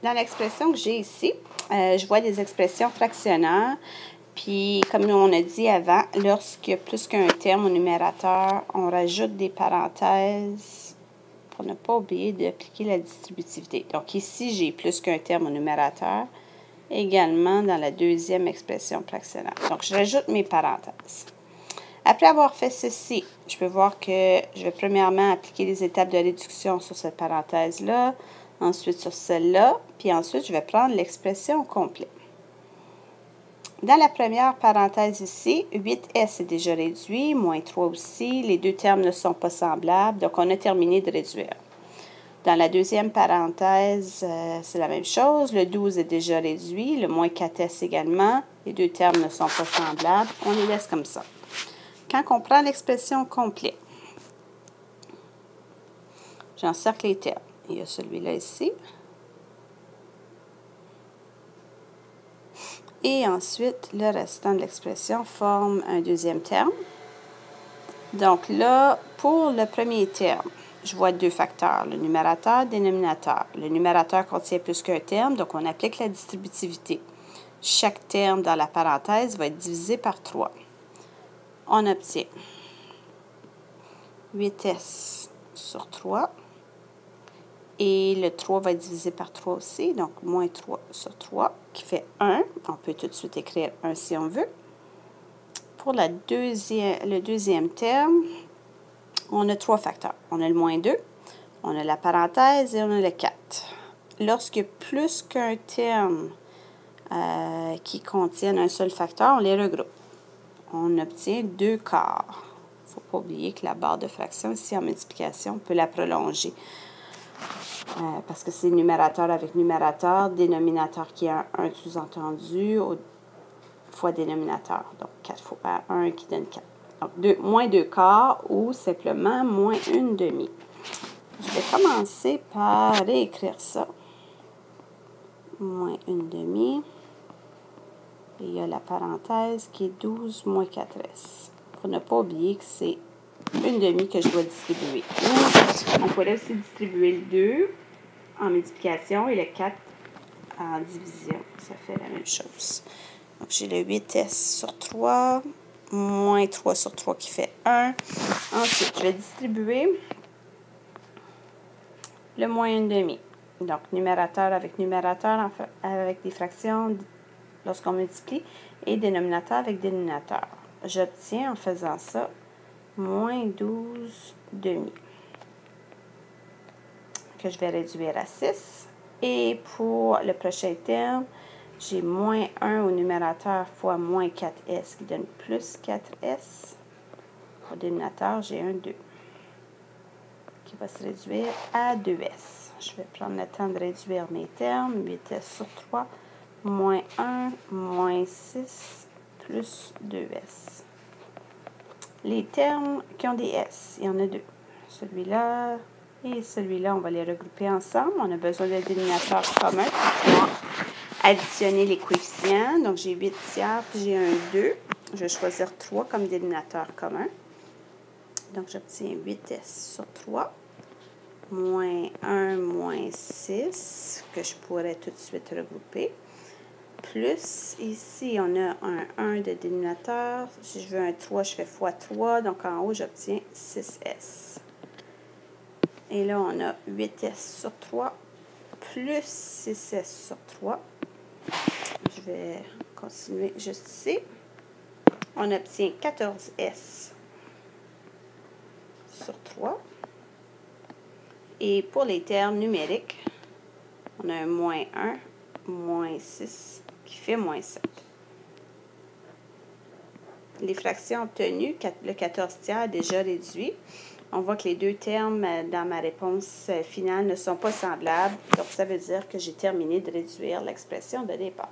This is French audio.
dans l'expression que j'ai ici, je vois des expressions fractionnaires. Puis, comme on a dit avant, lorsqu'il y a plus qu'un terme au numérateur, on rajoute des parenthèses pour ne pas oublier d'appliquer la distributivité. Donc, ici, j'ai plus qu'un terme au numérateur, également dans la deuxième expression fractionnaire. Donc, je rajoute mes parenthèses. Après avoir fait ceci, je peux voir que je vais premièrement appliquer les étapes de réduction sur cette parenthèse-là, ensuite sur celle-là, puis ensuite, je vais prendre l'expression au complet. Dans la première parenthèse ici, 8S est déjà réduit, moins 3 aussi. Les deux termes ne sont pas semblables, donc on a terminé de réduire. Dans la deuxième parenthèse, c'est la même chose. Le 12 est déjà réduit, le moins 4S également. Les deux termes ne sont pas semblables. On les laisse comme ça. Quand on prend l'expression au complet, j'encercle les termes. Il y a celui-là ici. Et ensuite, le restant de l'expression forme un deuxième terme. Donc là, pour le premier terme, je vois deux facteurs, le numérateur et le dénominateur. Le numérateur contient plus qu'un terme, donc on applique la distributivité. Chaque terme dans la parenthèse va être divisé par 3. On obtient 8S sur 3. Et le 3 va être divisé par 3 aussi, donc moins 3 sur 3, qui fait 1. On peut tout de suite écrire 1 si on veut. Pour le deuxième terme, on a 3 facteurs. On a le moins 2, on a la parenthèse et on a le 4. Lorsqu'il y a plus qu'un terme qui contiennent un seul facteur, on les regroupe. On obtient 2 quarts. Il ne faut pas oublier que la barre de fraction ici en multiplication, on peut la prolonger. Parce que c'est numérateur avec numérateur, dénominateur qui a un sous-entendu fois dénominateur. Donc, 4 fois 1 qui donne 4. Donc, moins 2 quarts ou simplement moins 1 demi. Je vais commencer par réécrire ça. Moins 1 demi. Et il y a la parenthèse qui est 12 moins 4S. Pour ne pas oublier que c'est 1 demi que je dois distribuer. On pourrait aussi distribuer le 2 en multiplication et le 4 en division. Ça fait la même chose. Donc, j'ai le 8S sur 3, moins 3 sur 3 qui fait 1. Ensuite, je vais distribuer le moins 1 demi. Donc, numérateur avec numérateur avec des fractions lorsqu'on multiplie et dénominateur avec dénominateur. J'obtiens en faisant ça moins 12 demi que je vais réduire à 6. Et pour le prochain terme, j'ai moins 1 au numérateur fois moins 4S qui donne plus 4S. Au dénominateur, j'ai un 2 qui va se réduire à 2S. Je vais prendre le temps de réduire mes termes. 8S sur 3, moins 1, moins 6, plus 2S. Les termes qui ont des S, il y en a deux. Celui-là et celui-là, on va les regrouper ensemble. On a besoin d'un dénominateur commun pour pouvoir additionner les coefficients. Donc, j'ai 8 tiers, puis j'ai un 2. Je vais choisir 3 comme dénominateur commun. Donc, j'obtiens 8S sur 3, moins 1, moins 6, que je pourrais tout de suite regrouper. Plus, ici, on a un 1 de dénominateur. Si je veux un 3, je fais fois 3. Donc, en haut, j'obtiens 6S. Et là, on a 8S sur 3 plus 6S sur 3. Je vais continuer juste ici. On obtient 14S sur 3. Et pour les termes numériques, on a un moins 1, moins 6, qui fait moins 7. Les fractions obtenues, le 14 tiers est déjà réduit. On voit que les deux termes dans ma réponse finale ne sont pas semblables. Donc, ça veut dire que j'ai terminé de réduire l'expression de départ.